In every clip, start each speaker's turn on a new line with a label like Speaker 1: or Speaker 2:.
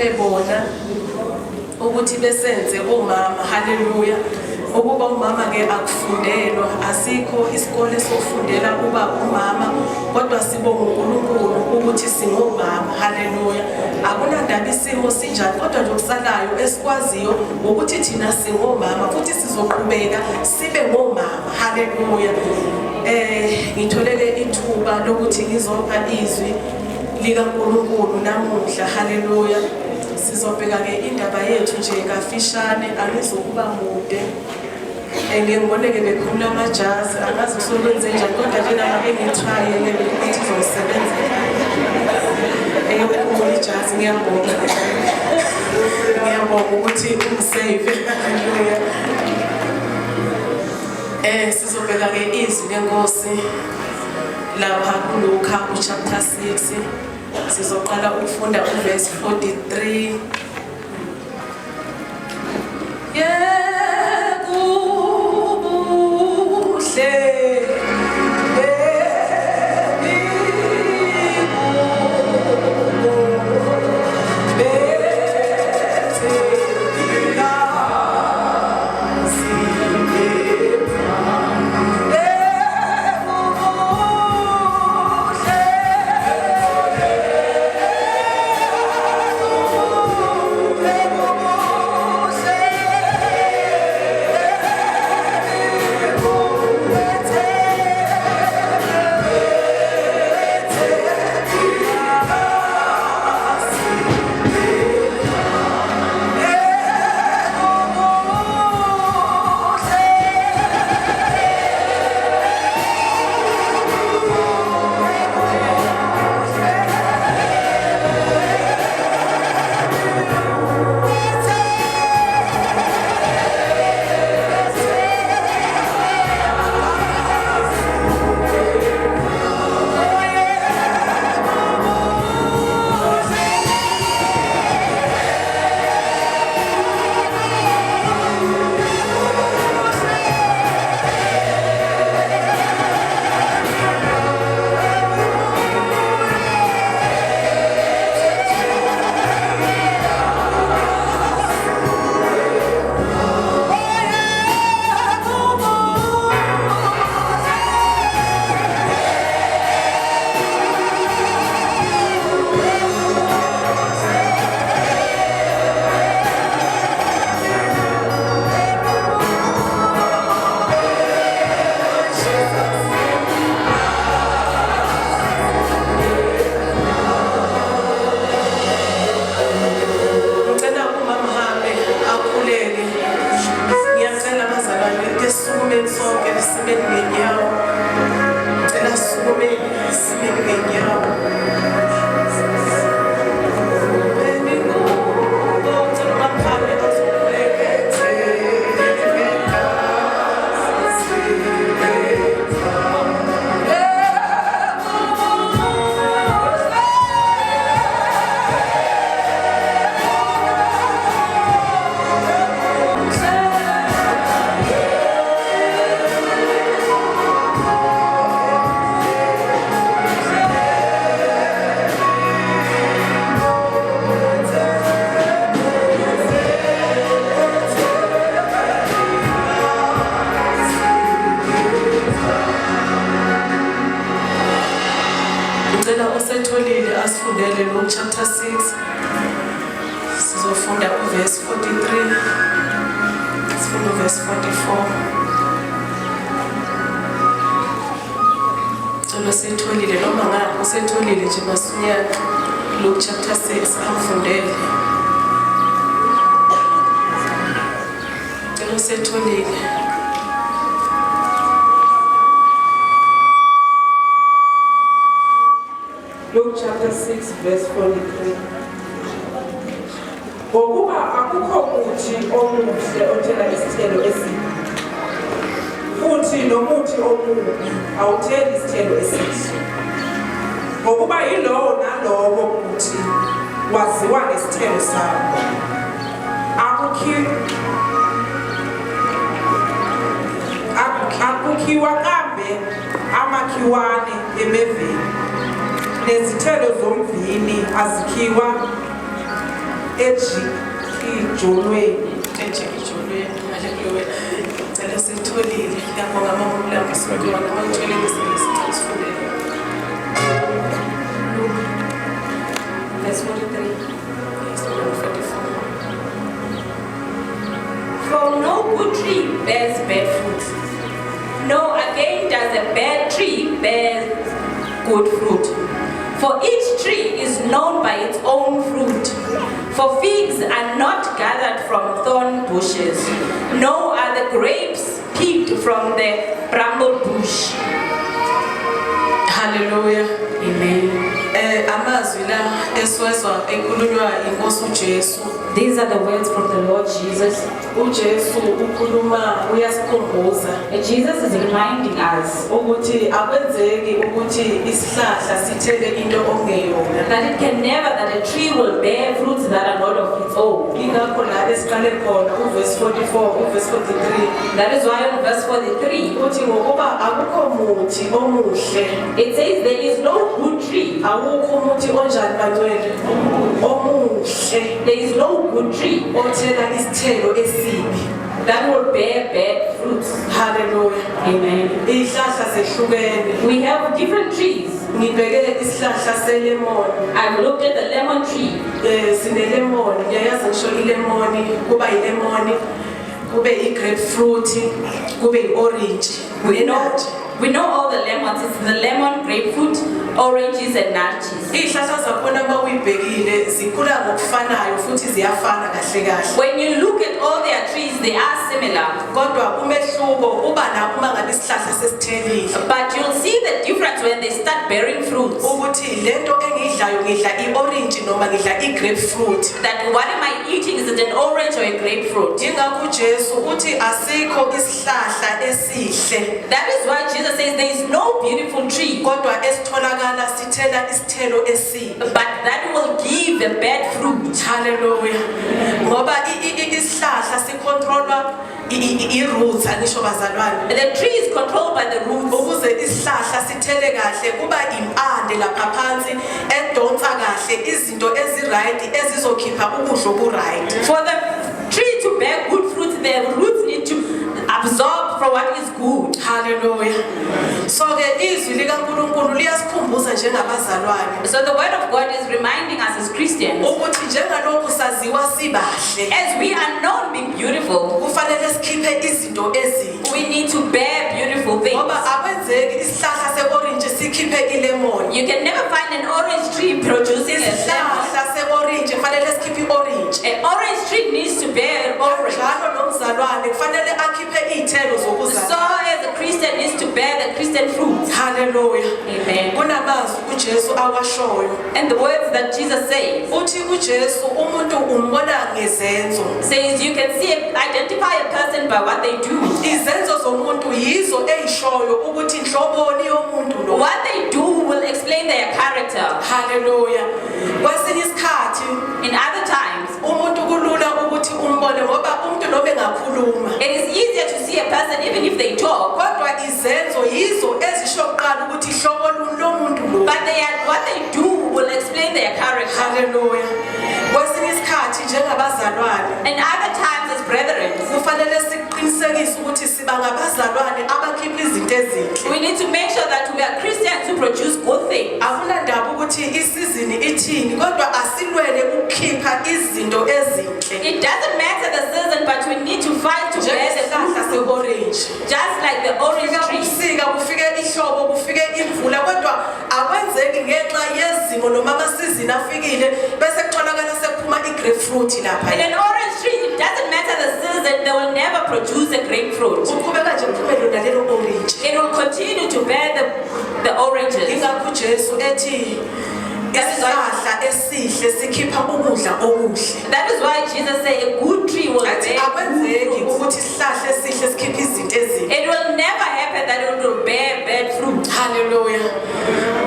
Speaker 1: Ebona ukuthi besenze omama, haleluya, ukuba umama ke akufundelwa, asikho isikole sokufundela kuba umama, kodwa sibonga uNkulunkulu ukuthi singomama, haleluya. Akunandaba isimo sinjani, kodwa nje okusalayo esikwaziyo ukuthi thina singomama futhi sizoqhubeka sibe ngomama, haleluya. Ngitholele ithuba lokuthi ngizopha izwi likaNkulunkulu namuhla, haleluya. Sizobheka ke indaba yethu nje kafishane, alizokuba mude. Ngiyibone ke bekhuluma amajazi, angazi usebenze njani, kodwa nje nami engitry ukuthi izosebenzela. Ukukhuluma ijazi ngiyabonga. Ngiyabonga ukuthi ungisave, haleluya. Sizobheka ke izwi leNkosi lapha kuLuka chapter 6. Sizoqala ukufunda uverse 43. Luke chapter 6. Sizofunda uverse 43. Sifunda uverse 44. Cela sitholile noma ngapho setholile nje masinyane. Luke chapter 6 angifundele. Cela setholile.
Speaker 2: Luke chapter 6 verse 43. Ngokuba akukho muthi omuhle othela isithelo esibi, futhi nomuthi omubi awutheli isithelo esihle. Ngokuba yilowo nalowo muthi waziwa ngesithelo sawo. Akukhiwa kambe amakhiwane emeveni, nezithelo zomvini azikhiwa ejikijolweni.
Speaker 1: Ngicela sitholile ngiyabonga mama umlambo sikhona mawuthole ngesikhathi sifundele.
Speaker 3: Verse 43.
Speaker 1: Yes, 44.
Speaker 3: For no good tree bears bad fruit. No, again does a bad tree bear good fruit. For each tree is known by its own fruit. For figs are not gathered from thorn bushes, nor are the grapes picked from the bramble bush.
Speaker 1: Hallelujah.
Speaker 3: Amen.
Speaker 1: Amazwi la eswezwa enkulunywa inkosi uJesu.
Speaker 3: These are the words from the Lord Jesus.
Speaker 1: uJesu ukhuluma uyasikhumbuza
Speaker 3: Jesus is reminding us
Speaker 1: ukuthi akwenzeki ukuthi isihlahla sithele into ongeyona.
Speaker 3: that it can never, that a tree will bear fruits that are not of its own.
Speaker 1: Ingakho la esiqale khona uverse 44 uverse 43
Speaker 3: That is why on verse 43,
Speaker 1: uthi ngokuba akukho muthi omuhle
Speaker 3: it says there is no good tree.
Speaker 1: awukho umuthi onjani bangcwele omuhle
Speaker 3: There is no good tree
Speaker 1: othela isithelo esibi.
Speaker 3: that will bear bad fruits.
Speaker 1: Hallelujah.
Speaker 3: Amen.
Speaker 1: Ihlahla zehlukene.
Speaker 3: We have different trees.
Speaker 1: Ngibheke isihlahla selemon.
Speaker 3: I've looked at the lemon tree.
Speaker 1: Sine lemon, ngiyayazi ngisho ilemon, kuba ilemon, kube i-grapefruit, kube i-orange.
Speaker 3: We know all the lemons. It's the lemon, grapefruit, oranges, and naartjies.
Speaker 1: Ihlahla zakhona mawuyibhekile zikhula ngokufanayo futhi ziyafana kahle kahle.
Speaker 3: When you look at all their trees, they are similar.
Speaker 1: Kodwa umehluko uba lapho uma ngabe isihlahla sesithelile.
Speaker 3: But you'll see the difference when they start bearing fruits.
Speaker 1: Ukuthi lento engiyidlayo ngidla i-orange noma ngidla i-grapefruit.
Speaker 3: That what am I eating? Is it an orange or a grapefruit?
Speaker 1: Ingakho uJesu uthi asikho isihlahla esihle.
Speaker 3: That is why Jesus says there is no beautiful tree,
Speaker 1: Kodwa esitholakala sithela isithelo esibi.
Speaker 3: but that will give a bad fruit.
Speaker 1: Hallelujah. Ngoba isihlahla sicontrolwa i-roots anisho bazalwane.
Speaker 3: The tree is controlled by the roots.
Speaker 1: Ukuze isihlahla sithele kahle kuba impande lapha phansi edonsa kahle izinto eziright ezizokhipha ukudla okuright.
Speaker 3: For the tree to bear good fruit, the roots need to absorb from what is good.
Speaker 1: Hallelujah. So ke izwi likaNkulunkulu liyasikhumbuza njengabazalwane
Speaker 3: So the word of God is reminding us as Christians,
Speaker 1: ukuthi njengalokhu saziwa sibahle
Speaker 3: as we are known being beautiful,
Speaker 1: kufanele sikhiphe izinto ezinhle.
Speaker 3: we need to bear beautiful things.
Speaker 1: Ngoba akwenzeki isihlahla se-orange sikhiphe ilemon.
Speaker 3: You can never find an orange tree producing a lemon.
Speaker 1: Isihlahla se-orange kufanele sikhiphe i-orange.
Speaker 3: An orange tree needs to bear an orange.
Speaker 1: Njalo nomzalwane kufanele akhiphe iy'thelo
Speaker 3: So
Speaker 1: zokuzalwa.
Speaker 3: as a Christian needs to bear the Christian fruit.
Speaker 1: Hallelujah.
Speaker 3: Amen.
Speaker 1: Kunamazwi uJesu awashoyo.
Speaker 3: And the words that Jesus says,
Speaker 1: Uthi uJesu umuntu umbona ngezenzo.
Speaker 3: says you can see, identify a person by what they do.
Speaker 1: Izenzo zomuntu yizo eyishoyo ukuthi inhloboni yomuntu lo.
Speaker 3: What they do will explain their character.
Speaker 1: Hallelujah. Kwesinye isikhathi
Speaker 3: In other times,
Speaker 1: umuntu kulula ukuthi umbone ngoba umuntu noma engakhuluma.
Speaker 3: it is easier to see a person even if they talk,
Speaker 1: Kodwa izenzo yizo ezisho kuqala ukuthi ihlobo lomuntu lo.
Speaker 3: but what they do will explain their character.
Speaker 1: Hallelujah. Kwesinye isikhathi njengabazalwane
Speaker 3: In other times as brethren,
Speaker 1: kufanele siqinisekise ukuthi siba ngabazalwane abakhipha izinto ezinhle.
Speaker 3: we need to make sure that we are Christians who produce good things.
Speaker 1: Akunandaba ukuthi isizini ithini kodwa asilwele ukukhipha izinto ezinhle.
Speaker 3: It doesn't matter the season, but we need to fight to bear the
Speaker 1: Njengesihlahla
Speaker 3: fruit.
Speaker 1: se-orange.
Speaker 3: Just like the orange
Speaker 1: Kufika
Speaker 3: tree.
Speaker 1: ubusika kufike ihlobo kufike imvula kodwa akwenzeki ngenxa yezimo noma amasizini afikile bese kutholakala sekuphuma i-grapefruit lapha.
Speaker 3: In an orange tree, it doesn't matter the season, they will never produce a grapefruit.
Speaker 1: Uqhubeka nje kuphume lona lelo orange.
Speaker 3: It will continue to bear the oranges.
Speaker 1: Ingakho uJesu ethi isihlahla esihle sikhipha ukudla okuhle.
Speaker 3: That is why Jesus said a good tree will bear
Speaker 1: Athi
Speaker 3: good
Speaker 1: akwenzeki
Speaker 3: fruit.
Speaker 1: ukuthi isihlahla esihle sikhiphe izinto ezinhle.
Speaker 3: It will never happen that it will bear bad fruit.
Speaker 1: Hallelujah.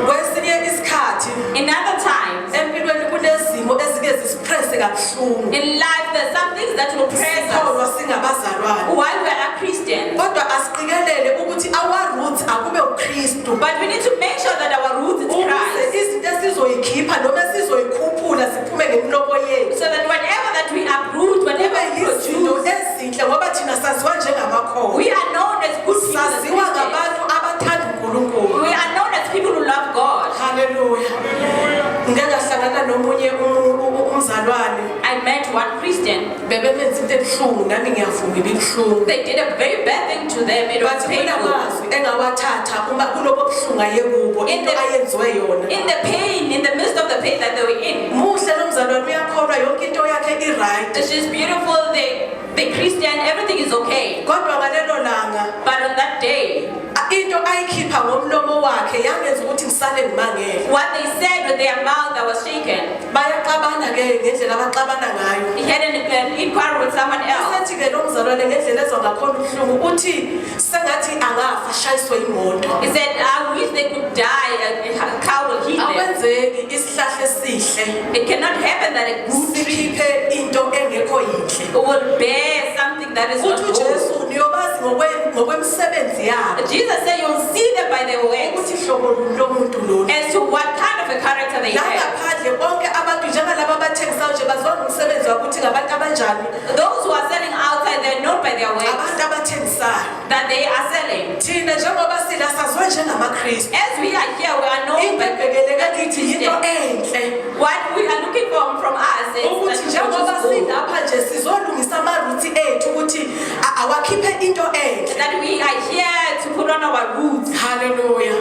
Speaker 1: Kwesinye isikhathi
Speaker 3: In other times,
Speaker 1: empilweni kunezimo ezike zisipresse kabuhlungu.
Speaker 3: in life, there's some things that will press us
Speaker 1: Sikholwa singabazalwane.
Speaker 3: while we are Christians.
Speaker 1: Kodwa asiqikelele ukuthi our roots akube uKristu.
Speaker 3: But we need to make sure that our roots is
Speaker 1: Ukuze
Speaker 3: Christ.
Speaker 1: izinto esizoyikhipha noma esizoyikhuphula sikhula siphume ngemlomo yethu
Speaker 3: So that whatever that we uproot, whatever
Speaker 1: kube
Speaker 3: we
Speaker 1: yizinto
Speaker 3: produce,
Speaker 1: ezinhle ngoba thina saziwa njengamakhowa
Speaker 3: we are known as good people. as
Speaker 1: saziwa
Speaker 3: Christians.
Speaker 1: ngabantu abathanda uNkulunkulu.
Speaker 3: We are known as people who love God.
Speaker 1: Hallelujah. Ngeke ngahlangana nomunye umzalwane
Speaker 3: I met one Christian.
Speaker 1: bebemenza into ebuhlungu nami ngiyavuma ibibuhlungu.
Speaker 3: They did a very bad thing to them. It was
Speaker 1: Bathi
Speaker 3: painful.
Speaker 1: kunamazwi engawathatha uma kulobo buhlungu ayekubo
Speaker 3: In
Speaker 1: into
Speaker 3: the-
Speaker 1: ayenziwe yona.
Speaker 3: In the pain, in the midst of the pain that they were in.
Speaker 1: Muhle lo mzalwane uyakholwa yonke into yakhe i-right.
Speaker 3: She's beautiful, they Christian, everything is okay.
Speaker 1: Kodwa ngalelo langa
Speaker 3: But on that day,
Speaker 1: into ayikhipha ngomlomo wakhe yangenza ukuthi ngisale ngimangele.
Speaker 3: what they said with their mouth that was shaken,
Speaker 1: Bayaxabana ke ngendlela abaxabana ngayo.
Speaker 3: he had an inquiry with someone else.
Speaker 1: Usethi ke lo mzalwane ngendlela ezwa ngakhona ubuhlungu uthi sengathi angafa ashayiswe imoto.
Speaker 3: He said, I wish they could die, a cow will hit them.
Speaker 1: Akwenzeki isihlahla esihle
Speaker 3: It cannot happen that a good tree
Speaker 1: sikhiphe into engekho yinhle.
Speaker 3: will bear something that is not
Speaker 1: Uthi
Speaker 3: good.
Speaker 1: uJesu niyobazi ngokwemisebenzi yabo
Speaker 3: Jesus said you'll see them by their works
Speaker 1: ukuthi hlobo lomuntu lolu.
Speaker 3: as to what kind of a character they have.
Speaker 1: Nangaphandle bonke abantu njengalabo abathengisayo nje baziwa ngomsebenzi wakuthi ngabantu abanjani.
Speaker 3: Those who are selling outside, they're known by their works
Speaker 1: Abantu abathengisayo.
Speaker 3: that they are selling.
Speaker 1: Thina njengoba sila saziwa njengamaKristu.
Speaker 3: As we are here, we are known
Speaker 1: Into
Speaker 3: by
Speaker 1: ebhekeleka kithi yinto
Speaker 3: Christians.
Speaker 1: enhle.
Speaker 3: What we are looking for from us is
Speaker 1: Ukuthi
Speaker 3: that
Speaker 1: njengoba
Speaker 3: we
Speaker 1: silapha nje sizolungisa amaruthi ethu ukuthi awakhiphe into enhle.
Speaker 3: that we are here to put on our roots.
Speaker 1: Hallelujah.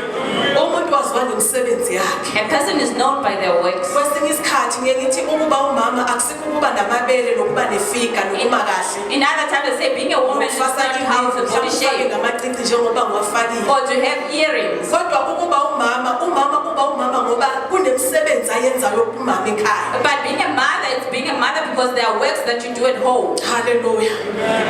Speaker 1: Umuntu waziwa ngemisebenzi yakhe.
Speaker 3: A person is known by their works.
Speaker 1: Kwesinye isikhathi ngeke ngithi ukuba umama akusikho ukuba namabele nokuba nefiga nokuma kahle.
Speaker 3: In other times, they say being a woman is not
Speaker 1: Ukufasa
Speaker 3: how to body
Speaker 1: imhlawumbe
Speaker 3: shape
Speaker 1: ngamacici njengoba ngiwafakile.
Speaker 3: or to have earrings.
Speaker 1: Kodwa ukuba umama kuba umama ngoba kunemisebenzi ayenzayo kumama ekhaya.
Speaker 3: But being a mother, it's being a mother because there are works that you do at home.
Speaker 1: Hallelujah.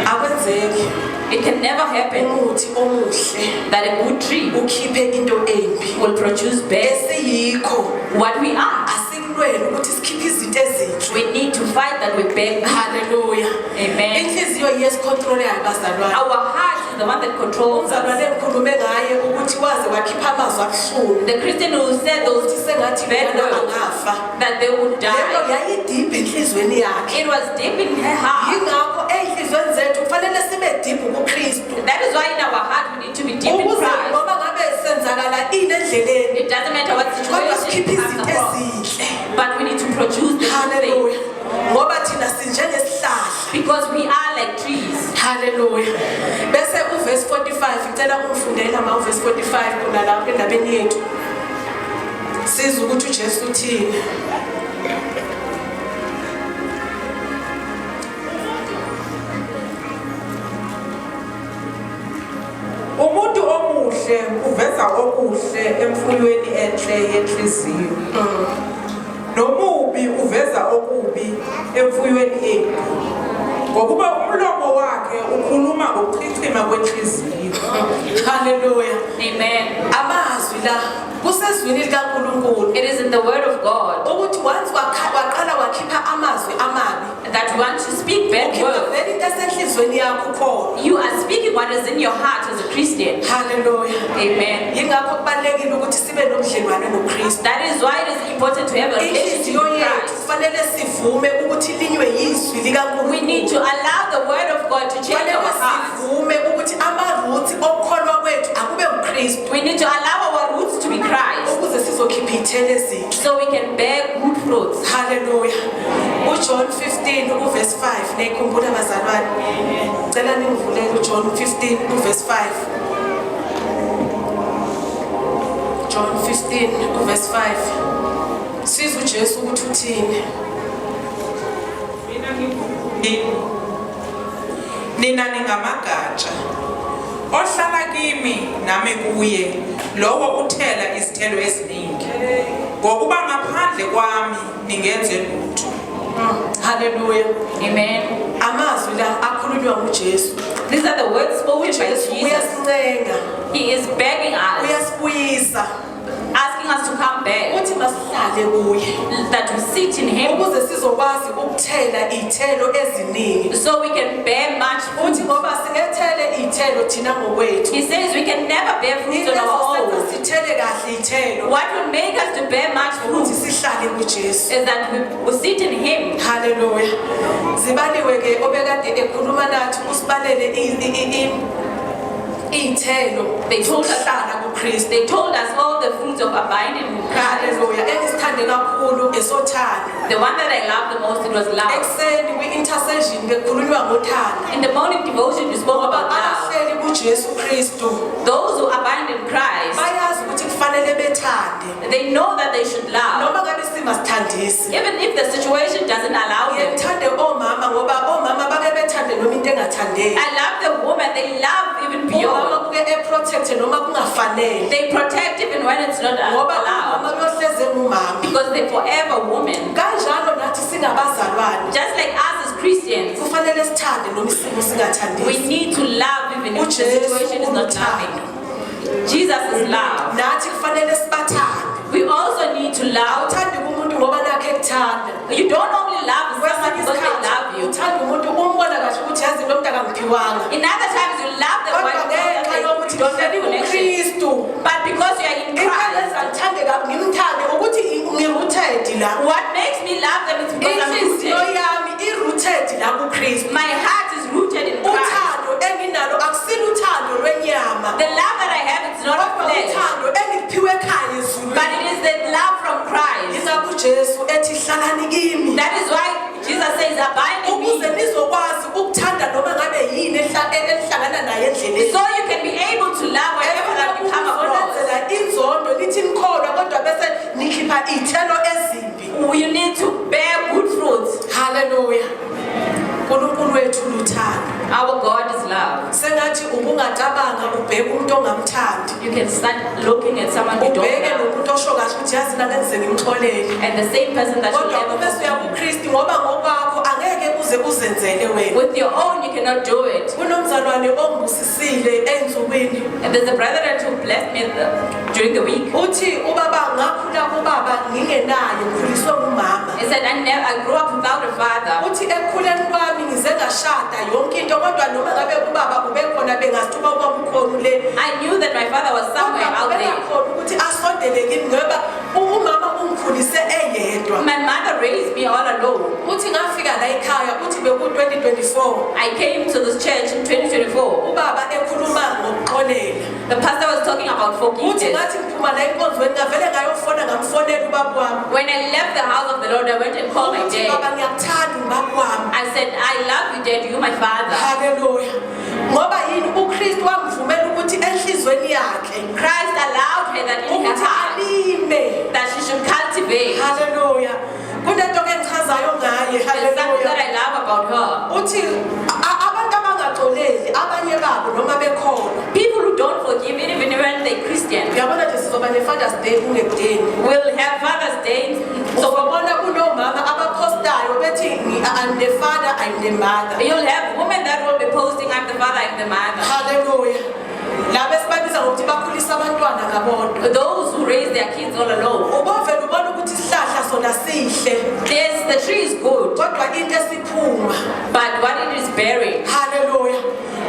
Speaker 1: Akwenzeki
Speaker 3: It can never happen
Speaker 1: umuthi omuhle
Speaker 3: that a good tree
Speaker 1: ukhiphe into embi.
Speaker 3: will produce best
Speaker 1: Esiyikho
Speaker 3: what we are.
Speaker 1: asikulwele ukuthi sikhiphe izinto ezinhle.
Speaker 3: We need to fight that we bear.
Speaker 1: Hallelujah.
Speaker 3: Amen.
Speaker 1: Inhliziyo yesicontrolayo bazalwane.
Speaker 3: Our heart is the one that controls us.
Speaker 1: Umzalwane engikhulume ngaye ukuthi waze wakhipha amazwi abuhlungu.
Speaker 3: The Christian who said those
Speaker 1: Ukuthi sengathi
Speaker 3: bad
Speaker 1: lana
Speaker 3: words
Speaker 1: angafa.
Speaker 3: that they would
Speaker 1: Lento
Speaker 3: die.
Speaker 1: yayidiphi enhlizweni yakhe.
Speaker 3: It was deep in her heart.
Speaker 1: Yingakho enhlizweni zethu kufanele sibe deep kuKristu.
Speaker 3: That is why in our heart we need to be deep in
Speaker 1: Ukuze
Speaker 3: Christ.
Speaker 1: ngoba ngabe senzakala ini endleleni.
Speaker 3: It doesn't matter what
Speaker 1: Kodwa sikhiphe
Speaker 3: situation comes
Speaker 1: izinto
Speaker 3: across,
Speaker 1: ezinhle.
Speaker 3: but we need to produce the good
Speaker 1: Hallelujah.
Speaker 3: things
Speaker 1: Ngoba thina sinjengesihlahla.
Speaker 3: because we are like trees.
Speaker 1: Hallelujah. Bese uverse 45 ngicela ungifundele ama uverse 45 kuna lapha endabeni yethu. Sizwe ukuthi uJesu uthini.
Speaker 2: Umuntu omuhle uveza okuhle emfuyweni enhle yenhliziyo. Nomubi uveza okubi emfuyweni embi. Ngokuba umlomo wakhe ukhuluma ngokuchichima kwenhliziyo.
Speaker 1: Hallelujah.
Speaker 3: Amen.
Speaker 1: Amazwi la kusezwini likaNkulunkulu.
Speaker 3: It is in the word of God
Speaker 1: Ukuthi once waqala wakhipha amazwi amabi.
Speaker 3: that you want to speak bad
Speaker 1: Ukhipha
Speaker 3: words.
Speaker 1: vele into esenhlizweni yakho khona.
Speaker 3: You are speaking what is in your heart as a Christian.
Speaker 1: Hallelujah.
Speaker 3: Amen.
Speaker 1: Yingakho kubalekile ukuthi sibe nobudlelwane noKristu.
Speaker 3: That is why it is important to have a relationship
Speaker 1: Inhliziyo
Speaker 3: with
Speaker 1: yethu
Speaker 3: Christ.
Speaker 1: kufanele sivume ukuthi linywe yizwi likaNkulunkulu.
Speaker 3: We need to allow the word of God to change
Speaker 1: Kufanele
Speaker 3: our hearts.
Speaker 1: sivume ukuthi amaruthi okukholwa kwethu akube uKristu
Speaker 3: We need to allow our roots to be Christ
Speaker 1: ukuze sizokhipha ithele ezinhle.
Speaker 3: so we can bear good fruits.
Speaker 1: Hallelujah. uJohn 15 uverse 5 neyikhumbula bazalwane. Cela ningivulele uJohn 15 uverse 5. John 15 uverse 5. Sizwe uJesu ukuthi uthini.
Speaker 2: Nina ningamagatsha. Ohlala kimi nami kuye, lowo uthela izithelo eziningi. Ngokuba ngaphandle kwami ningenze lutho.
Speaker 1: Hallelujah.
Speaker 3: Amen.
Speaker 1: Amazwi la akhulunywa nguJesu.
Speaker 3: These are the words spoken by
Speaker 1: uJesu
Speaker 3: Jesus.
Speaker 1: uyasincenga,
Speaker 3: He is begging us,
Speaker 1: uyasibuyisa
Speaker 3: asking us to come back,
Speaker 1: uthi masihlale kuye
Speaker 3: that we sit in Him
Speaker 1: ukuze sizokwazi ukuthela ithelo eziningi.
Speaker 3: so we can bear much
Speaker 1: Uthi
Speaker 3: fruit.
Speaker 1: ngoba singethele iy'thelo thina ngokwethu.
Speaker 3: He says we can never bear fruit on our
Speaker 1: Into
Speaker 3: own.
Speaker 1: sithele kahle iy'thelo
Speaker 3: What will make us to bear much fruit
Speaker 1: ukuthi sihlale kuJesu.
Speaker 3: is that we will sit in Him.
Speaker 1: Hallelujah. Zibaliwe ke obekade ekhuluma nathi usibalele iy'thelo
Speaker 3: They told us,
Speaker 1: zokuhlala kuKristu.
Speaker 3: they told us all the fruits of abiding in Christ.
Speaker 1: Hallelujah. Engisithande kakhulu esothando.
Speaker 3: The one that I loved the most, it was love.
Speaker 1: Ekuseni kwi-intercession bekukhulunywa ngothando.
Speaker 3: In the morning devotion, we spoke
Speaker 1: Ngoba
Speaker 3: about love.
Speaker 1: abahleli kuJesu Kristu
Speaker 3: Those who abide in Christ,
Speaker 1: bayazi ukuthi kufanele bethande.
Speaker 3: they know that they should love.
Speaker 1: Noma ngabe singasithandisi.
Speaker 3: Even if the situation doesn't allow them.
Speaker 1: Ngiyethande omama ngoba omama bake bethande noma into engathandeki.
Speaker 3: I love the woman, they love even beyond.
Speaker 1: Omama kuke eprotect noma kungafanele.
Speaker 3: They protect even when it's not
Speaker 1: Ngoba
Speaker 3: allowed.
Speaker 1: umama uyohleze ngumama.
Speaker 3: Because they're forever women.
Speaker 1: Kanjalo nathi singabazalwane
Speaker 3: Just like us as Christians,
Speaker 1: kufanele sithande noma isimo
Speaker 3: we
Speaker 1: singathandisi.
Speaker 3: need to love even if the situation is not loving. Jesus is love.
Speaker 1: Nathi kufanele sibathande.
Speaker 3: We also need to love.
Speaker 1: Awuthandi kumuntu ngoba nakhe ekuthanda.
Speaker 3: You don't only love someone
Speaker 1: Kwesinye
Speaker 3: because they
Speaker 1: isikhathi
Speaker 3: love you.
Speaker 1: uthanda umuntu umbona kahle ukuthi yazi lo muntu akangiphiwanga.
Speaker 3: In other times you love the one
Speaker 1: Kodwa
Speaker 3: because
Speaker 1: ngenxa yokuthi
Speaker 3: they don't have
Speaker 1: ngihleli
Speaker 3: connection.
Speaker 1: kuKristu.
Speaker 3: But because you are in
Speaker 1: Into
Speaker 3: Christ,
Speaker 1: eyenza ngithande ngimthande ukuthi ngi-rooted la.
Speaker 3: what makes me love them is because I'm
Speaker 1: Inhliziyo
Speaker 3: rooted.
Speaker 1: yami i-rooted la kuKristu.
Speaker 3: My heart is rooted in Christ.
Speaker 1: Uthando enginalo akusilo uthando lwenyama.
Speaker 3: The love that I have is not of
Speaker 1: Kodwa
Speaker 3: flesh,
Speaker 1: uthando engiphiwe ekhaya ezulwini.
Speaker 3: but it is the love from Christ.
Speaker 1: Yingakho uJesu ethi hlalani kimi.
Speaker 3: That is why Jesus says, abide in
Speaker 1: Ukuze
Speaker 3: me,
Speaker 1: nizokwazi ukuthanda noma ngabe yini elihlangana naye endleleni.
Speaker 3: so you can be able to love whatever that you come across.
Speaker 1: Nizolenzela inzondo nithi nikholwa kodwa bese nikhipha iy'thelo ezimbi.
Speaker 3: You need to bear good fruits.
Speaker 1: Hallelujah. uNkulunkulu wethu luthando.
Speaker 3: Our God is love.
Speaker 1: Sengathi ubungatabanga ubheke umuntu ongamthandi.
Speaker 3: You can start looking at someone you don't
Speaker 1: Ubheke
Speaker 3: love,
Speaker 1: nomuntu osho kahle ukuthi yazi nangenze ngimxolele.
Speaker 3: and the same person that you
Speaker 1: Kodwa
Speaker 3: never
Speaker 1: uma uya
Speaker 3: forgive.
Speaker 1: kuKristu ngoba ngokwakho angeke uze uzenzele wena.
Speaker 3: With your own, you cannot do it.
Speaker 1: Kunomzalwane ongibusisile ensukwini.
Speaker 3: And there's a brother that who blessed me during the week.
Speaker 1: Uthi ubaba ngakhula kubaba ngingenayo ngikhuliswe ngumama.
Speaker 3: He said, I grew up without a father.
Speaker 1: Uthi ekukhuleni kwami ngize ngashada yonke into kodwa noma ngabe kubaba kube khona bengasithuka kwabukhona le.
Speaker 3: I knew that my father was somewhere out there.
Speaker 1: Kodwa ukuthi asondele kimi ngoba umama ungikhulise eyedwa.
Speaker 3: My mother raised me all alone.
Speaker 1: Uthi ngafika la ekhaya uthi beku 2024
Speaker 3: I came to this church in 2024.
Speaker 1: ubaba ekhuluma ngokuxolela.
Speaker 3: The pastor was talking about
Speaker 1: Uthi
Speaker 3: forgiveness.
Speaker 1: ngathi ngiphuma la enkonzweni ngavele ngayofona ngamfonela ubaba wami.
Speaker 3: When I left the house of the Lord, I went and called my
Speaker 1: Uthi
Speaker 3: dad.
Speaker 1: baba ngiyakuthanda ubaba wami.
Speaker 3: I said, I love you, Dad, you my father.
Speaker 1: Hallelujah. Ngoba yini uKristu wamvumela ukuthi enhlizweni yakhe
Speaker 3: Christ allowed her that in her
Speaker 1: ukuthi
Speaker 3: heart
Speaker 1: alime.
Speaker 3: that she should cultivate.
Speaker 1: Hallelujah. Kunento engichazayo ngaye.
Speaker 3: There's something that
Speaker 1: Hallelujah.
Speaker 3: I love about her.
Speaker 1: Uthi abantu abangaxoleli abanye babo noma bekholwa.
Speaker 3: People who don't forgive, even when they're Christian,
Speaker 1: Uyabona nje sizoba ne-Father's Day kungekudeni.
Speaker 3: will have Father's Day. So
Speaker 1: Uzobona kunomama abaphostayo bethi I'm the father, I'm the mother.
Speaker 3: you'll have women that will be posting, I'm the father, I'm the mother.
Speaker 1: Hallelujah. Laba esibabiza ngokuthi bakhulisa abantwana ngabodwa.
Speaker 3: Those who raise their kids all alone.
Speaker 1: Ubovela ubona ukuthi isihlahla sona sihle
Speaker 3: Yes, the tree is good,
Speaker 1: kodwa into esiphuma.
Speaker 3: but what it is bearing,
Speaker 1: Hallelujah.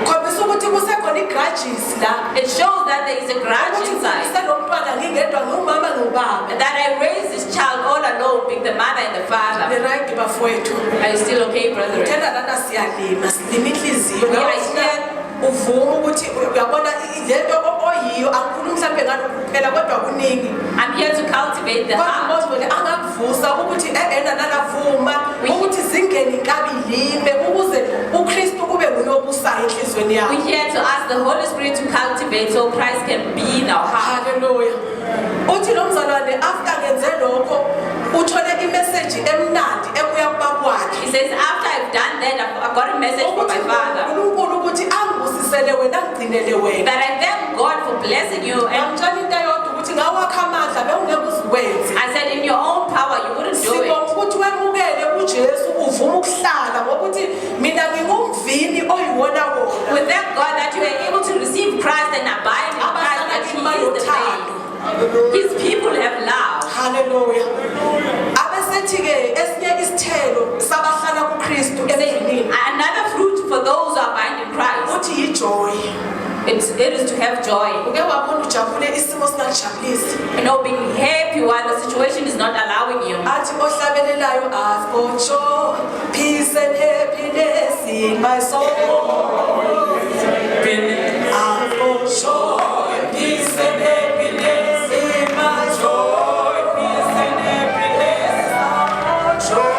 Speaker 1: Khombisa ukuthi kusekhona i-grudges la.
Speaker 3: it shows that there is a grudge
Speaker 1: Ukuthi
Speaker 3: inside.
Speaker 1: ngikhulise lo mntwana ngingedwa ngumama ngubaba.
Speaker 3: That I raised this child all alone, being the mother and the father.
Speaker 1: The-right bafowethu.
Speaker 3: Are you still okay, brethren?
Speaker 1: Thena lana siyalima, silima inhliziyo.
Speaker 3: Yeah,
Speaker 1: Uvuma ukuthi uyabona lento oyiyo angikhulumi mhlambe ngalokhu kuphela kodwa kuningi.
Speaker 3: I'm here to cultivate the
Speaker 1: Kodwa
Speaker 3: heart.
Speaker 1: uMozibone angakuvusa ukuthi ena nalavuma ukuthi zingene inkabilime ukuze uKristu kube nguyobusayo enhlizweni yakho.
Speaker 3: We're here to ask the Holy Spirit to cultivate so Christ can be in our heart.
Speaker 1: Hallelujah. Uthi lo mzalwane after ngenze lokho uthole imessage emnandi ebuya kubaba wakhe.
Speaker 3: He says, after I've done that, I've got a message from my father.
Speaker 1: uNkulunkulu ukuthi angibusisele wena ngigcinele wena.
Speaker 3: That I thank God for blessing you. And
Speaker 1: Ngitshela into eyodwa ukuthi ngawakha amandla bewungeke uzikwenze.
Speaker 3: I said, in your own power, you wouldn't do it.
Speaker 1: Sibonga ukuthi wemukele uJesu uvuma ukuhlala ngokuthi mina ngingumvini oyiwona wona.
Speaker 3: We thank God that you are able to receive Christ and abide in Christ, that He is the faith. His people have love.
Speaker 1: Hallelujah. Abesethi-ke esinye isithelo sabahlala kuKristu
Speaker 3: He said,
Speaker 1: emzini
Speaker 3: another fruit for those who abide in Christ
Speaker 1: uthi yijoy.
Speaker 3: is to have joy.
Speaker 1: Uke wabona ujabule isimo singakujabulisi.
Speaker 3: Being happy while the situation is not allowing you.
Speaker 1: Athi ohlabelelayo, I've got joy, peace and happiness in my soul. I've got joy, peace and happiness in my soul. Peace and happiness, I've got joy.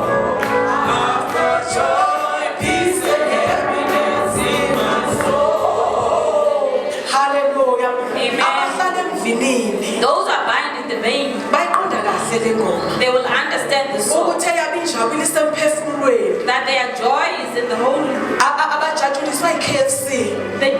Speaker 1: I've got joy, peace and happiness in my soul. Hallelujah.
Speaker 3: Amen.
Speaker 1: Abahlala emvinini
Speaker 3: Those who abide in the vein,
Speaker 1: bayiqonda kahle le ngoma.
Speaker 3: they will understand the soul.
Speaker 1: Ukuthi eyabinjabula isemphefumulweni.
Speaker 3: That their joy is in the whole.
Speaker 1: Abajatshuliswa yi-KFC.
Speaker 3: They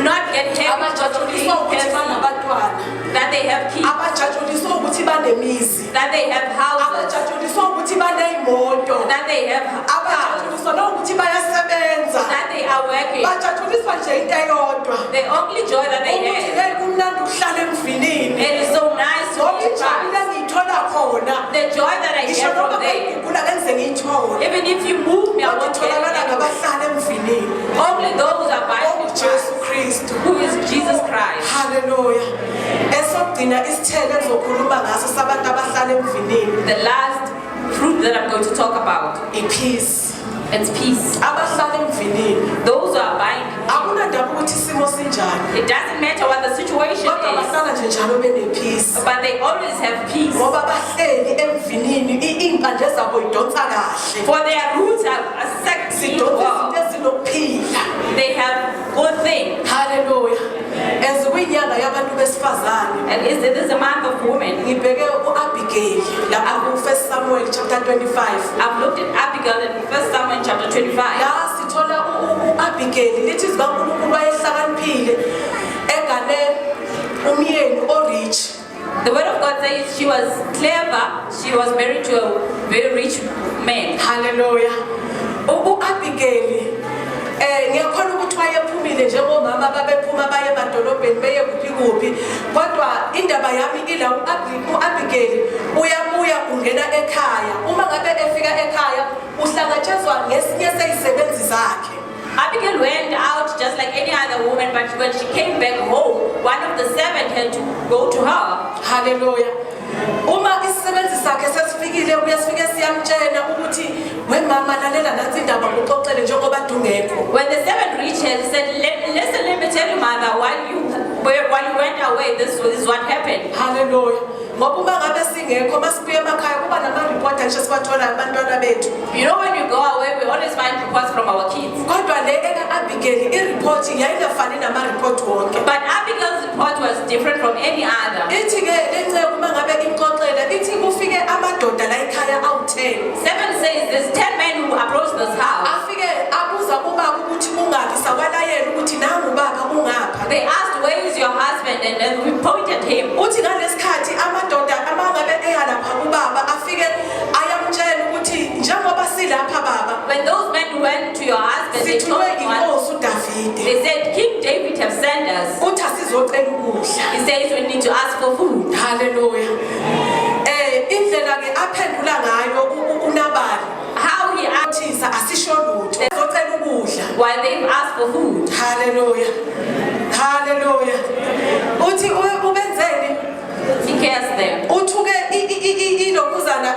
Speaker 3: not get happy because of
Speaker 1: Abajatshuliswa ukuthi
Speaker 3: being
Speaker 1: banabantwana.
Speaker 3: that they have kids,
Speaker 1: Abajatshuliswa ukuthi banemizi.
Speaker 3: that they have houses,
Speaker 1: Abajatshuliswa ukuthi baney'moto.
Speaker 3: that they have cars,
Speaker 1: Abajatshuliswa nokuthi bayasebenza.
Speaker 3: that they are working.
Speaker 1: Bajatshuliswa nje into eyodwa.
Speaker 3: The only joy that they
Speaker 1: Ukuthi
Speaker 3: have.
Speaker 1: hey kumnandi ukuhlala emvinini.
Speaker 3: It is so nice to
Speaker 1: Ngoba
Speaker 3: be
Speaker 1: injabulo
Speaker 3: Christ.
Speaker 1: engiyithola khona.
Speaker 3: The joy that I
Speaker 1: Ngisho
Speaker 3: get
Speaker 1: noma
Speaker 3: from there.
Speaker 1: ngiyigugula ngeze ngiyithole.
Speaker 3: Even if you move me, I
Speaker 1: Kodwa
Speaker 3: won't get
Speaker 1: itholakala
Speaker 3: it.
Speaker 1: ngabahlala emvinini.
Speaker 3: Only those who abide in
Speaker 1: Jesu
Speaker 3: Christ,
Speaker 1: Kristu.
Speaker 3: who is Jesus Christ.
Speaker 1: Hallelujah. Esogcina isithelo engizokhuluma ngaso sabantu abahlala emvinini.
Speaker 3: The last fruit that I'm going to talk about,
Speaker 1: Ipeace.
Speaker 3: it's peace.
Speaker 1: Abahlala emvinini.
Speaker 3: Those who abide,
Speaker 1: Akunandaba ukuthi isimo sinjani.
Speaker 3: it doesn't matter what the situation
Speaker 1: Kodwa
Speaker 3: is,
Speaker 1: bahlala nje njalo benepeace.
Speaker 3: but they always have peace.
Speaker 1: Ngoba bahleli emvinini iy'mpande zabo yidonsa kahle.
Speaker 3: For their roots are sexy.
Speaker 1: Zidonsa izinto ezinokuphila.
Speaker 3: They have good things.
Speaker 1: Hallelujah. As kwinyanga yabantu besifazane.
Speaker 3: And this is a month of women.
Speaker 1: Ngibheke u-Abigail lapha ku-1 Samuel chapter 25.
Speaker 3: I've looked at Abigail in 1 Samuel chapter 25.
Speaker 1: La sithola u-Abigail lithi zikaNkulunkulu wayehlakaniphile egane umyeni o-rich.
Speaker 3: The word of God says she was clever. She was married to a very rich man.
Speaker 1: Hallelujah. U-Abigail ngiyakhona ukuthi wayephumile njengomama babephuma baye emadolobheni beye kuphi kodwa indaba yami ila u-Abigail uyabuya ungena ekhaya uma ngabe efika ekhaya uhlangatshezwa ngesinye seyisebenzi zakhe.
Speaker 3: Abigail went out just like any other woman, but when she came back home, one of the servants had to go to her.
Speaker 1: Hallelujah. Uma isisebenzi sakhe sesifikile uyasifike siyamtshena ukuthi wemama lalela nathi indaba ngoxoxele njengoba dungekho.
Speaker 3: When the servant reached her, he said, listen, let me tell you, mother, while you went away, this is what happened.
Speaker 1: Hallelujah. Ngoba uma ngabe singekho masibuye emakhaya kuba nama-report nje sibathola abantwana bethu.
Speaker 3: You know, when you go away, we always find reports from our kids.
Speaker 1: Kodwa le eka-Abigail i-report yayingafani nama-report wonke.
Speaker 3: But Abigail's report was different from any other.
Speaker 1: Ithi-ke le nceke uma ngabe imxoxela ithi kufike amadoda la ekhaya awu-10.
Speaker 3: 7 says there's 10 men who approached this house.
Speaker 1: Afike abuza ubaba ukuthi ungaphi sakwalayela ukuthi nangu ubaba ungapha.
Speaker 3: They asked, where is your husband? And then we pointed him.
Speaker 1: Uthi ngalesikhathi amadoda amangabe eya lapha ubaba afike ayamtshela ukuthi njengoba silapha baba
Speaker 3: When those men went to your husband, they told
Speaker 1: sithulwe
Speaker 3: him,
Speaker 1: inkosi uDavide.
Speaker 3: they said, King David have sent us.
Speaker 1: Uthi asizocela ukudla.
Speaker 3: He says we need to ask for food.
Speaker 1: Hallelujah. Indlela ke aphendula ngayo uNabali
Speaker 3: How he asked
Speaker 1: athisa asisho lutho. Uzocela ukudla.
Speaker 3: while they asked for food.
Speaker 1: Hallelujah. Hallelujah. Uthi ubenzeni?
Speaker 3: He cares them.
Speaker 1: Uthuke ilokuzana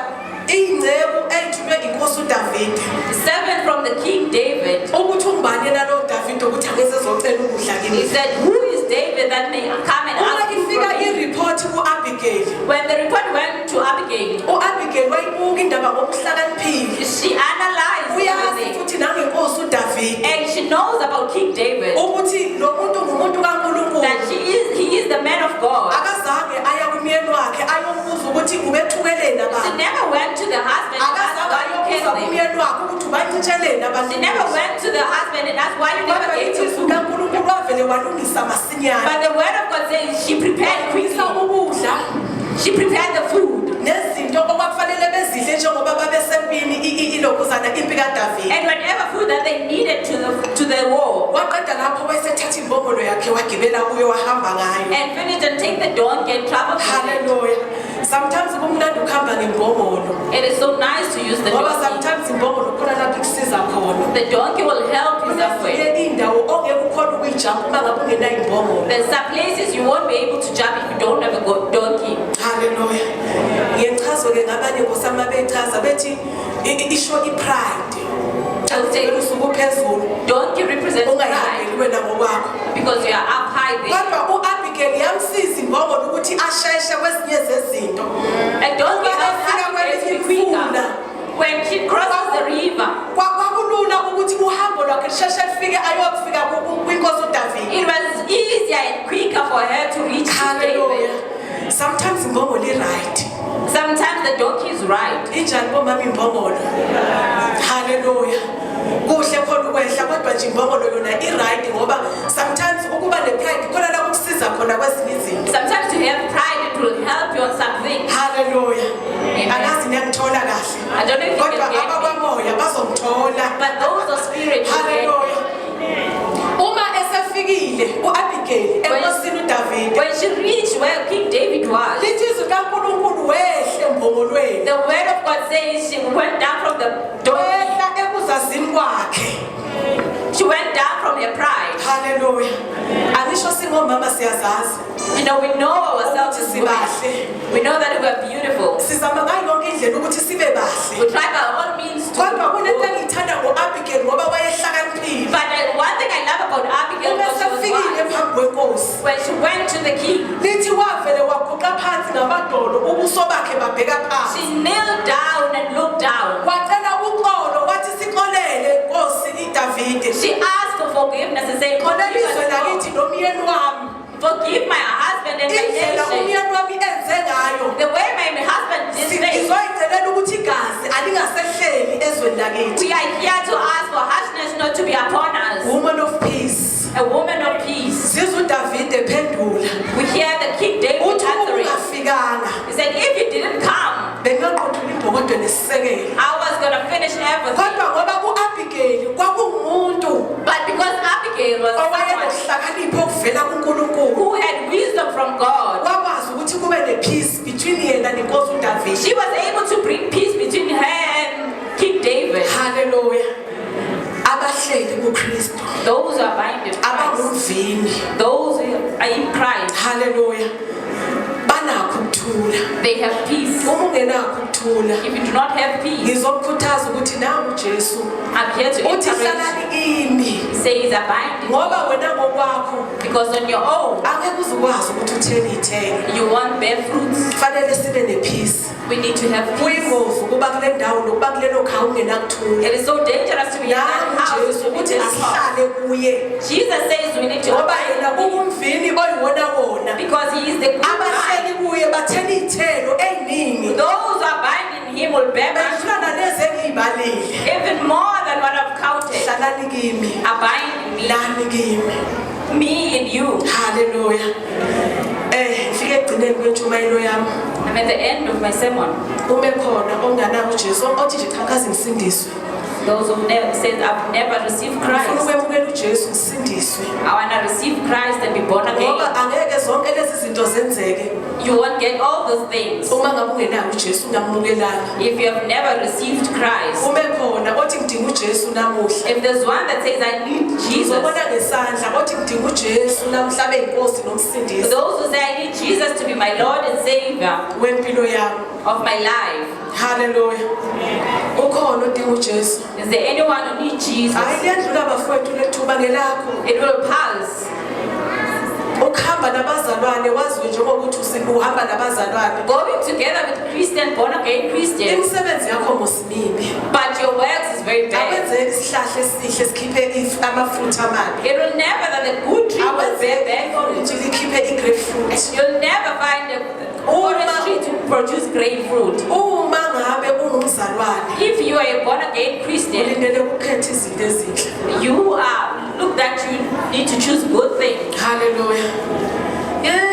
Speaker 1: ingceku eyithulwe inkosi uDavide.
Speaker 3: 7 from the King David.
Speaker 1: Ukuthi ungibani nalo Davide ukuthi angeze ezocela ukudla
Speaker 3: He
Speaker 1: kimi.
Speaker 3: said, who is David that may come and
Speaker 1: Uma
Speaker 3: ask you
Speaker 1: ifika
Speaker 3: for me?
Speaker 1: i-report ku-Abigail.
Speaker 3: When the report went to Abigail,
Speaker 1: U-Abigail wayibuka indaba ngokuhlakaniphile.
Speaker 3: she analyzed
Speaker 1: Uyazi
Speaker 3: everything.
Speaker 1: futhi nangenkosi uDavide
Speaker 3: And she knows about King David.
Speaker 1: ukuthi lo muntu ngumuntu kaNkulunkulu.
Speaker 3: That he is the man of God.
Speaker 1: Akazange aya kumyeni wakhe ayombuza ukuthi ubethukeleni
Speaker 3: She
Speaker 1: abantu.
Speaker 3: never went to the husband and asked
Speaker 1: Akazange
Speaker 3: why you
Speaker 1: ayobuza
Speaker 3: killed him.
Speaker 1: kumyeni wakhe ukuthi ubancitsheleni abantu.
Speaker 3: She never went to the husband and asked why you never
Speaker 1: Kodwa
Speaker 3: gave him
Speaker 1: izwi
Speaker 3: food.
Speaker 1: kaNkulunkulu wavele walungisa masinyane.
Speaker 3: But the word of God says she prepared quickly.
Speaker 1: Walungisa ukudla
Speaker 3: She prepared the food.
Speaker 1: nezinto okwakufanele bezidle njengoba babesempini ilokuzana impi kaDavide.
Speaker 3: And whatever food that they needed to the war.
Speaker 1: Waqeda lapho wayesethatha imbongolo yakhe wagibela kuyo wahamba ngayo.
Speaker 3: And finished and take the donkey and travel with it.
Speaker 1: Hallelujah. Sometimes kumnandi ukuhamba ngembongolo.
Speaker 3: It is so nice to use the
Speaker 1: Ngoba
Speaker 3: donkey.
Speaker 1: sometimes imbongolo khona lapho ikusiza khona.
Speaker 3: The donkey will help you somewhere.
Speaker 1: Kunezinye indawo ongeke ukhona ukuyijumpa uma ngabe ungenayo imbongolo.
Speaker 3: There's some places you won't be able to jump if you don't have a donkey.
Speaker 1: Hallelujah. Ngiyechazwe-ke ngabanye nkosama bechaza bethi isho i-pride. Usuku phezulu.
Speaker 3: Donkey represents pride
Speaker 1: Ungayihambeli wena ngokwakho.
Speaker 3: because you are up high there.
Speaker 1: Kodwa u-Abigail yamsiza imbongolo ukuthi asheshe kwezinye zezinto.
Speaker 3: A donkey
Speaker 1: Uma efika
Speaker 3: has to
Speaker 1: kwelinye
Speaker 3: be quicker.
Speaker 1: imfula,
Speaker 3: When she crosses the river,
Speaker 1: kwakulula ukuthi uhambo lwakhe lisheshe lifike ayokufika kwinkosi uDavide.
Speaker 3: it was easier and quicker for her to reach
Speaker 1: Hallelujah.
Speaker 3: David.
Speaker 1: Sometimes imbongolo i-right.
Speaker 3: Sometimes the donkey is right.
Speaker 1: Injani bomama imbongolo? Hallelujah. Kuhle khona ukwehla kodwa nje imbongolo yona i-right ngoba sometimes ukuba ne-pride khona la ukusiza khona kwezinye izinto.
Speaker 3: Sometimes to have pride, it will help you on something.
Speaker 1: Hallelujah.
Speaker 3: Amen.
Speaker 1: Angazi niyangithola kahle.
Speaker 3: I don't know if you
Speaker 1: Kodwa
Speaker 3: can get me,
Speaker 1: abakwamoya bazongithola.
Speaker 3: but those of spirit will get me.
Speaker 1: Hallelujah. Uma esefikile u-Abigail enkosini uDavide.
Speaker 3: When she reached where King David was,
Speaker 1: Lithi izwi kaNkulunkulu wehle embongolweni.
Speaker 3: the word of God says she went down from the donkey.
Speaker 1: Wehla ekuzazini kwakhe.
Speaker 3: She went down from her pride.
Speaker 1: Hallelujah. Angisho singomama siyazazi.
Speaker 3: You know, we know ourselves as women. We know that we are beautiful.
Speaker 1: Sizama ngayo yonke indlela ukuthi sibe
Speaker 3: We
Speaker 1: bahle.
Speaker 3: try by all means to
Speaker 1: Kodwa kunento
Speaker 3: be good.
Speaker 1: engiyithanda ngo-Abigail ngoba wayehlakaniphile.
Speaker 3: But one thing I love about Abigail
Speaker 1: Uma
Speaker 3: was she was
Speaker 1: sefikile
Speaker 3: wise.
Speaker 1: phambi kwenkosi.
Speaker 3: When she went to the king,
Speaker 1: Lithi wavele waguqa phansi ngamadolo ubuso bakhe babheka phansi.
Speaker 3: she knelt down and looked down.
Speaker 1: Wacela uxolo wathi sixolele Nkosi iDavide.
Speaker 3: She asked for forgiveness and said,
Speaker 1: Xolele izwe
Speaker 3: "Forgive us,
Speaker 1: lakithi nomyeni wami.
Speaker 3: Lord. Forgive my husband and my
Speaker 1: Indlela
Speaker 3: nation.
Speaker 1: umyeni wami enze ngayo.
Speaker 3: The way my husband did things.
Speaker 1: Ngizoyicelela ukuthi igazi alingasehleli ezweni lakithi.
Speaker 3: We are here to ask for harshness not to be upon us.
Speaker 1: Woman of peace.
Speaker 3: A woman of peace."
Speaker 1: Sizwe uDavide ephendula.
Speaker 3: We hear the King David
Speaker 1: Uthi
Speaker 3: answering.
Speaker 1: ungafikanga
Speaker 3: He said, "If you didn't come,
Speaker 1: bengaqothula imbokotho nesisekelo.
Speaker 3: I was going to finish everything."
Speaker 1: Kodwa ngoba u-Abigail kwakungumuntu
Speaker 3: But because Abigail was someone
Speaker 1: owayenehlakanipho okuvela kuNkulunkulu.
Speaker 3: who had wisdom from God,
Speaker 1: Wakwazi ukuthi kube ne-peace between yena nenkosi uDavide.
Speaker 3: she was able to bring peace between her and King David.
Speaker 1: Hallelujah. Abahleli kuKristu.
Speaker 3: Those who are bound in Christ,
Speaker 1: Abangumvini.
Speaker 3: those who are in Christ,
Speaker 1: Hallelujah. Banakho ukuthula.
Speaker 3: they have peace.
Speaker 1: Uma ungenakho ukuthula,
Speaker 3: If you do not have peace,
Speaker 1: ngizokukhuthaza ukuthi nawe uJesu
Speaker 3: I'm here to
Speaker 1: uthi
Speaker 3: encourage
Speaker 1: hlalani kimi
Speaker 3: you. Says abide in
Speaker 1: ngoba
Speaker 3: me.
Speaker 1: wena ngokwakho
Speaker 3: Because on your own,
Speaker 1: angeke uzukwazi ukuthi uthele.
Speaker 3: you won't bear fruits.
Speaker 1: Kufanele sibe nepeace.
Speaker 3: We need to have peace.
Speaker 1: Kuyingozi ukuba kule ndawo nokuba kulelo khaya ungenakuthula.
Speaker 3: It is so dangerous to be in that
Speaker 1: Nawe
Speaker 3: house
Speaker 1: uJesu
Speaker 3: to be
Speaker 1: uthi
Speaker 3: this house.
Speaker 1: asihlale kuye
Speaker 3: Jesus says we need to
Speaker 1: ngoba
Speaker 3: abide
Speaker 1: yena
Speaker 3: in him
Speaker 1: ungumvini oyiwona wona.
Speaker 3: because he is the good vine.
Speaker 1: Abahleli kuye bathela iy'thelo ey'ningi.
Speaker 3: Those who abide in him will bear much,
Speaker 1: Bedlula nalezi engiyibalile.
Speaker 3: even more than what I've counted.
Speaker 1: Hlalani kimi.
Speaker 3: Abide in me,
Speaker 1: Lani kimi.
Speaker 3: me in you.
Speaker 1: Hallelujah. Ngifike ekugcineni kwentshumayelo yami.
Speaker 3: I'm at the end of my sermon.
Speaker 1: Ume khona onganawo uJesu othi nje qhakaza ngisindiswe.
Speaker 3: Those who never said I've never received
Speaker 1: Ngifuna
Speaker 3: Christ.
Speaker 1: ukwemukela uJesu ngisindiswe.
Speaker 3: I want to receive Christ and be born
Speaker 1: Ngoba
Speaker 3: again.
Speaker 1: angeke zonke lezi zinto zenzeke
Speaker 3: You won't get all those things
Speaker 1: uma ngabe ungenawo uJesu ungamukelanga.
Speaker 3: if you have never received Christ.
Speaker 1: Ume khona othi ngidinga uJesu namuhla.
Speaker 3: If there's one that says I need Jesus,
Speaker 1: Uzobona ngesandla othi ngidinga uJesu namhla beyinkosi nomsindisi
Speaker 3: those who say I need Jesus to be my Lord and Savior
Speaker 1: wempilo yami.
Speaker 3: of my life,
Speaker 1: Hallelujah. Ukhona odinga uJesu.
Speaker 3: is there anyone who needs Jesus?
Speaker 1: Hayi liyadlula bafowethu lethuba ngelakho.
Speaker 3: It will pass.
Speaker 1: Ukuhamba nabazalwane waziwe njengokuthi uhamba nabazalwane.
Speaker 3: Going together with Christian, born again Christians,
Speaker 1: Imisebenzi yakho mosibibi.
Speaker 3: but your works is very bad.
Speaker 1: Awenzeki isihlahla esihle sikhiphe amafruit amabi.
Speaker 3: It will never that the good tree will bear bad fruit.
Speaker 1: Awenzeki likhiphe i-grapefruit.
Speaker 3: You'll never find the orange tree to produce grapefruit.
Speaker 1: Uma ngabe ungumzalwane,
Speaker 3: If you are a born again Christian,
Speaker 1: ulindele ukukhetha izinto ezinhle.
Speaker 3: you are look that you need to choose good things.
Speaker 1: Hallelujah. Yeah.